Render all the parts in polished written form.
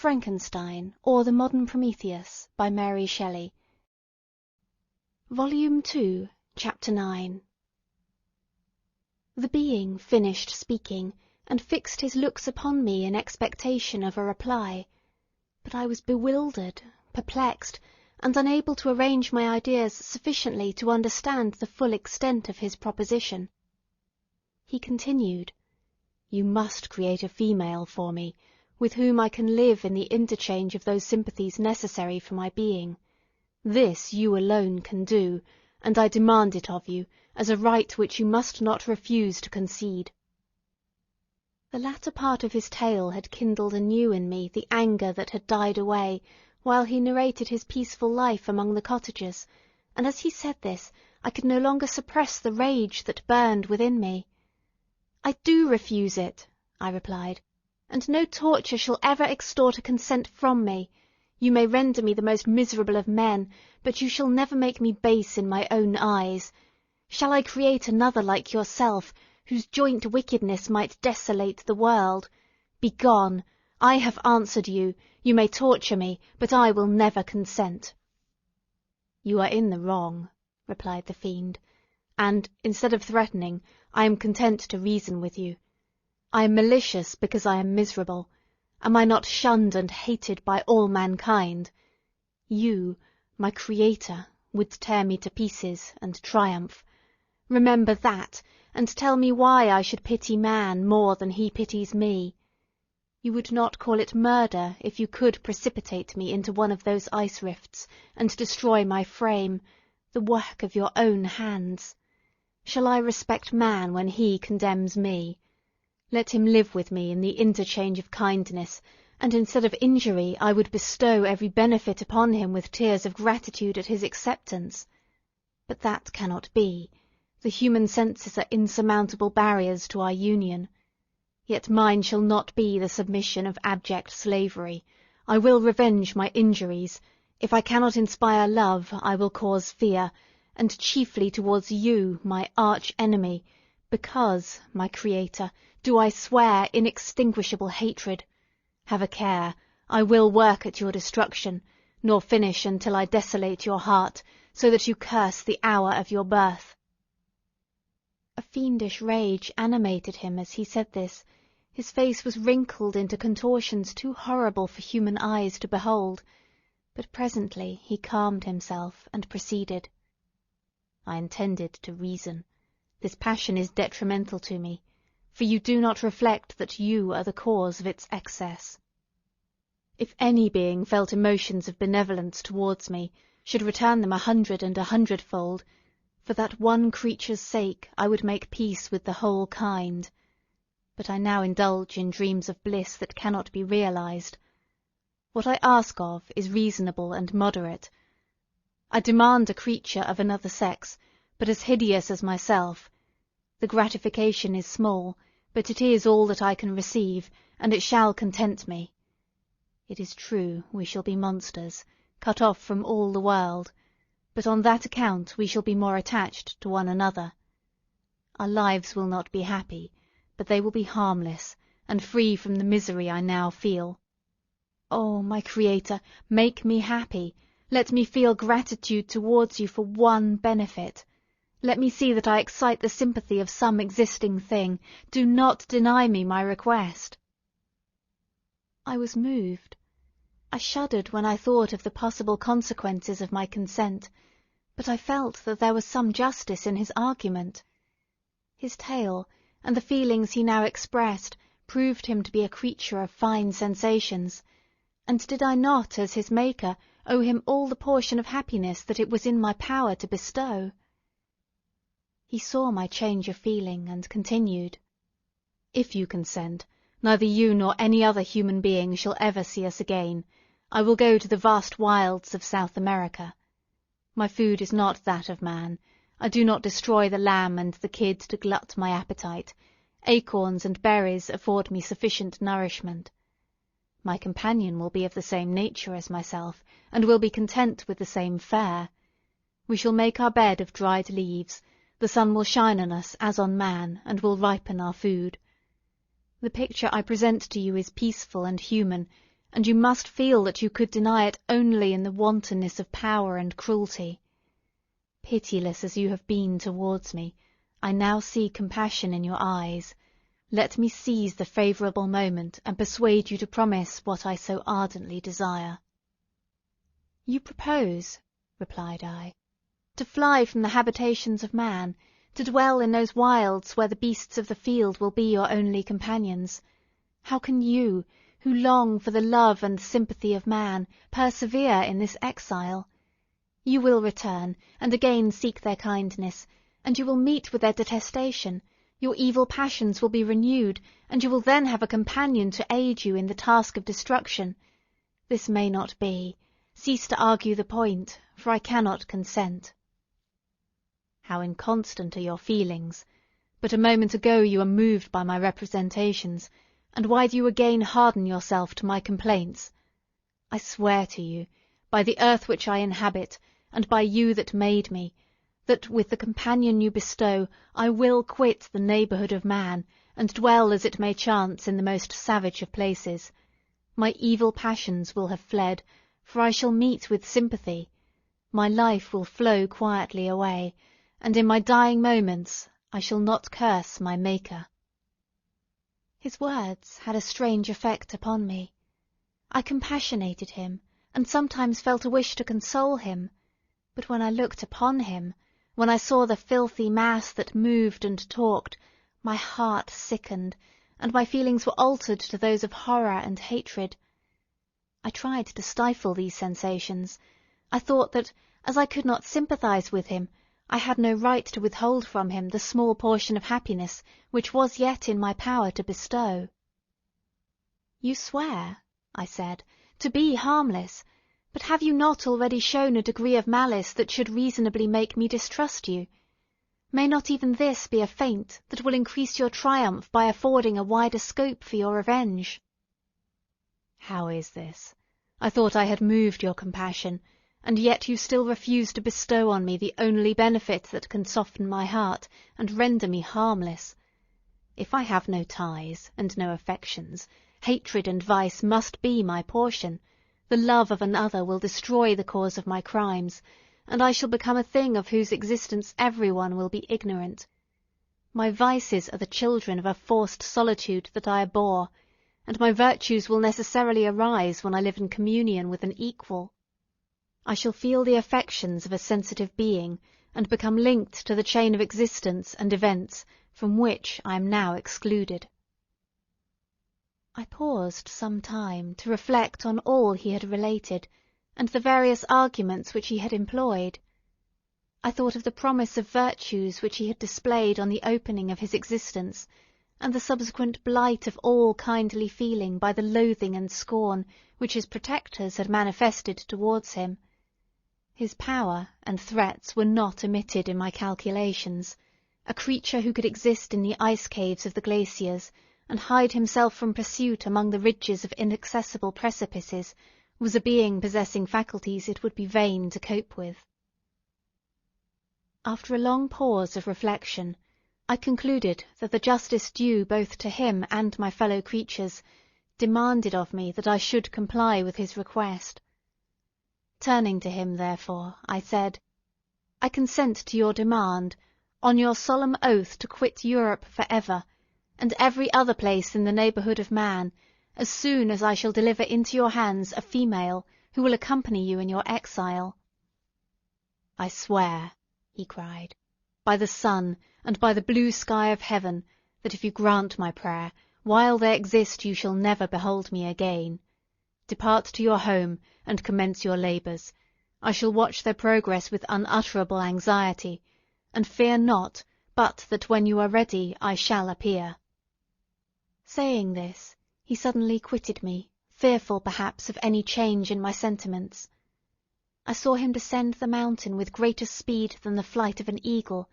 Frankenstein, or the Modern Prometheus, by Mary Shelley. Volume 2, Chapter 9. The being finished speaking, and fixed his looks upon me in expectation of a reply, but I was bewildered, perplexed, and unable to arrange my ideas sufficiently to understand the full extent of his proposition. He continued, "You must create a female for me, with whom I can live in the interchange of those sympathies necessary for my being. This you alone can do, and I demand it of you, as a right which you must not refuse to concede." The latter part of his tale had kindled anew in me the anger that had died away while he narrated his peaceful life among the cottagers, and as he said this, I could no longer suppress the rage that burned within me. "I do refuse it," I replied, "and no torture shall ever extort a consent from me. You may render me the most miserable of men, but you shall never make me base in my own eyes. Shall I create another like yourself, whose joint wickedness might desolate the world? Begone! I have answered you. You may torture me, but I will never consent." "You are in the wrong," replied the fiend, "and, instead of threatening, I am content to reason with you. I am malicious because I am miserable. Am I not shunned and hated by all mankind? You, my Creator, would tear me to pieces and triumph. Remember that, and tell me why I should pity man more than he pities me. You would not call it murder if you could precipitate me into one of those ice rifts and destroy my frame, the work of your own hands. Shall I respect man when he condemns me? Let him live with me in the interchange of kindness, and instead of injury I would bestow every benefit upon him with tears of gratitude at his acceptance. But that cannot be. The human senses are insurmountable barriers to our union. Yet mine shall not be the submission of abject slavery. I will revenge my injuries. If I cannot inspire love, I will cause fear, and chiefly towards you, my arch-enemy, because, my Creator, do I swear inextinguishable hatred. Have a care, I will work at your destruction, nor finish until I desolate your heart, so that you curse the hour of your birth." A fiendish rage animated him as he said this. His face was wrinkled into contortions too horrible for human eyes to behold, but presently he calmed himself and proceeded. "I intended to reason. This passion is detrimental to me, for you do not reflect that you are the cause of its excess. If any being felt emotions of benevolence towards me, should return them 100 and 100-fold, for that one creature's sake I would make peace with the whole kind. But I now indulge in dreams of bliss that cannot be realized. What I ask of is reasonable and moderate. I demand a creature of another sex, but as hideous as myself. The gratification is small, but it is all that I can receive, and it shall content me. It is true we shall be monsters, cut off from all the world, but on that account we shall be more attached to one another. Our lives will not be happy, but they will be harmless, and free from the misery I now feel. Oh, my Creator, make me happy. Let me feel gratitude towards you for one benefit. Let me see that I excite the sympathy of some existing thing. Do not deny me my request." I was moved. I shuddered when I thought of the possible consequences of my consent, but I felt that there was some justice in his argument. His tale, and the feelings he now expressed, proved him to be a creature of fine sensations, and did I not, as his maker, owe him all the portion of happiness that it was in my power to bestow? He saw my change of feeling, and continued, "If you consent, neither you nor any other human being shall ever see us again. I will go to the vast wilds of South America. My food is not that of man. I do not destroy the lamb and the kid to glut my appetite. Acorns and berries afford me sufficient nourishment. My companion will be of the same nature as myself, and will be content with the same fare. We shall make our bed of dried leaves. The sun will shine on us as on man, and will ripen our food. The picture I present to you is peaceful and human, and you must feel that you could deny it only in the wantonness of power and cruelty. Pitiless as you have been towards me, I now see compassion in your eyes. Let me seize the favourable moment and persuade you to promise what I so ardently desire." "You propose," replied I, "to fly from the habitations of man, to dwell in those wilds where the beasts of the field will be your only companions. How can you, who long for the love and sympathy of man, persevere in this exile? You will return, and again seek their kindness, and you will meet with their detestation. Your evil passions will be renewed, and you will then have a companion to aid you in the task of destruction. This may not be. Cease to argue the point, for I cannot consent." "How inconstant are your feelings! But a moment ago you were moved by my representations, and why do you again harden yourself to my complaints? I swear to you, by the earth which I inhabit, and by you that made me, that with the companion you bestow I will quit the neighbourhood of man, and dwell as it may chance in the most savage of places. My evil passions will have fled, for I shall meet with sympathy. My life will flow quietly away, and in my dying moments I shall not curse my Maker." His words had a strange effect upon me. I compassionated him, and sometimes felt a wish to console him, but when I looked upon him, when I saw the filthy mass that moved and talked, my heart sickened, and my feelings were altered to those of horror and hatred. I tried to stifle these sensations. I thought that, as I could not sympathize with him, I had no right to withhold from him the small portion of happiness which was yet in my power to bestow. "You swear," I said, "to be harmless, but have you not already shown a degree of malice that should reasonably make me distrust you? May not even this be a feint that will increase your triumph by affording a wider scope for your revenge?" "How is this? I thought I had moved your compassion, and yet you still refuse to bestow on me the only benefit that can soften my heart and render me harmless. If I have no ties and no affections, hatred and vice must be my portion. The love of another will destroy the cause of my crimes, and I shall become a thing of whose existence everyone will be ignorant. My vices are the children of a forced solitude that I abhor, and my virtues will necessarily arise when I live in communion with an equal. I shall feel the affections of a sensitive being, and become linked to the chain of existence and events from which I am now excluded." I paused some time to reflect on all he had related, and the various arguments which he had employed. I thought of the promise of virtues which he had displayed on the opening of his existence, and the subsequent blight of all kindly feeling by the loathing and scorn which his protectors had manifested towards him. His power and threats were not omitted in my calculations. A creature who could exist in the ice caves of the glaciers, and hide himself from pursuit among the ridges of inaccessible precipices, was a being possessing faculties it would be vain to cope with. After a long pause of reflection, I concluded that the justice due both to him and my fellow creatures demanded of me that I should comply with his request. Turning to him, therefore, I said, "I consent to your demand, on your solemn oath to quit Europe for ever, and every other place in the neighbourhood of man, as soon as I shall deliver into your hands a female who will accompany you in your exile." "I swear," he cried, "by the sun and by the blue sky of heaven, that if you grant my prayer, while they exist you shall never behold me again. Depart to your home and commence your labours. I shall watch their progress with unutterable anxiety, and fear not but that when you are ready I shall appear." Saying this, he suddenly quitted me, fearful perhaps of any change in my sentiments. I saw him descend the mountain with greater speed than the flight of an eagle,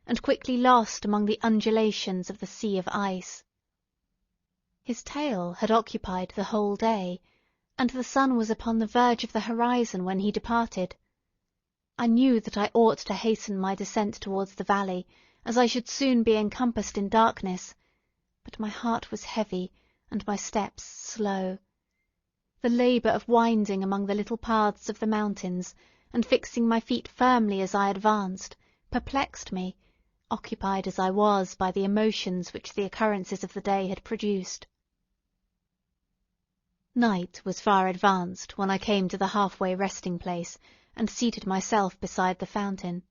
and quickly lost among the undulations of the sea of ice. His tale had occupied the whole day, and the sun was upon the verge of the horizon when he departed. I knew that I ought to hasten my descent towards the valley, as I should soon be encompassed in darkness, but my heart was heavy and my steps slow. The labour of winding among the little paths of the mountains, and fixing my feet firmly as I advanced, perplexed me, occupied as I was by the emotions which the occurrences of the day had produced. Night was far advanced when I came to the half-way resting place, and seated myself beside the fountain.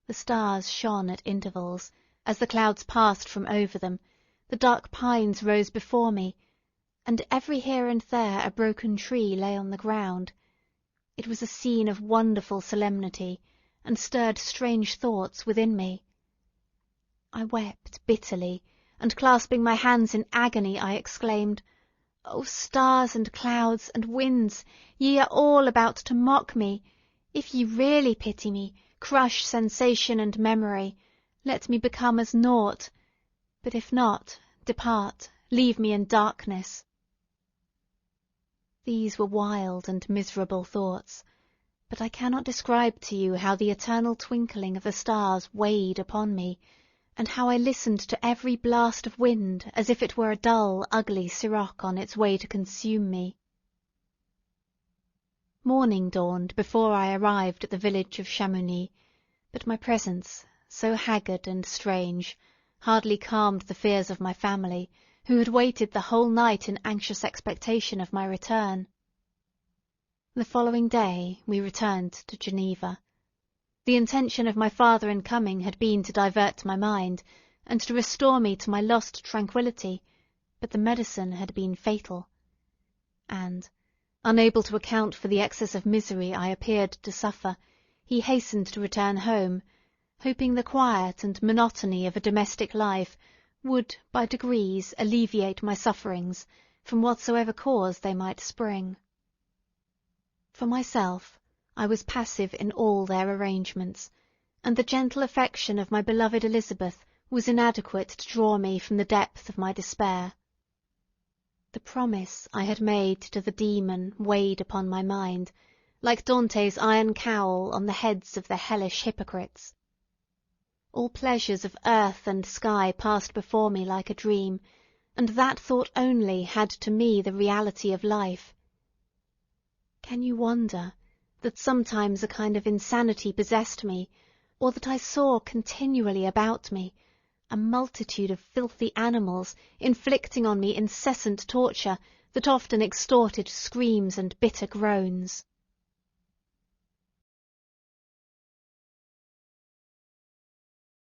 The stars shone at intervals, as the clouds passed from over them, the dark pines rose before me, and every here and there a broken tree lay on the ground. It was a scene of wonderful solemnity, and stirred strange thoughts within me. I wept bitterly, and clasping my hands in agony, I exclaimed, "O stars and clouds and winds, ye are all about to mock me! If ye really pity me, crush sensation and memory, let me become as naught; but if not, depart, leave me in darkness." These were wild and miserable thoughts, but I cannot describe to you how the eternal twinkling of the stars weighed upon me, and how I listened to every blast of wind as if it were a dull, ugly siroc on its way to consume me. Morning dawned before I arrived at the village of Chamounix, but my presence, so haggard and strange, hardly calmed the fears of my family, who had waited the whole night in anxious expectation of my return. The following day we returned to Geneva. The intention of my father in coming had been to divert my mind, and to restore me to my lost tranquillity, but the medicine had been fatal; and, unable to account for the excess of misery I appeared to suffer, he hastened to return home, hoping the quiet and monotony of a domestic life would by degrees alleviate my sufferings, from whatsoever cause they might spring. For myself, I was passive in all their arrangements, and the gentle affection of my beloved Elizabeth was inadequate to draw me from the depth of my despair. The promise I had made to the demon weighed upon my mind, like Dante's iron cowl on the heads of the hellish hypocrites. All pleasures of earth and sky passed before me like a dream, and that thought only had to me the reality of life. Can you wonder that sometimes a kind of insanity possessed me, or that I saw continually about me a multitude of filthy animals inflicting on me incessant torture that often extorted screams and bitter groans?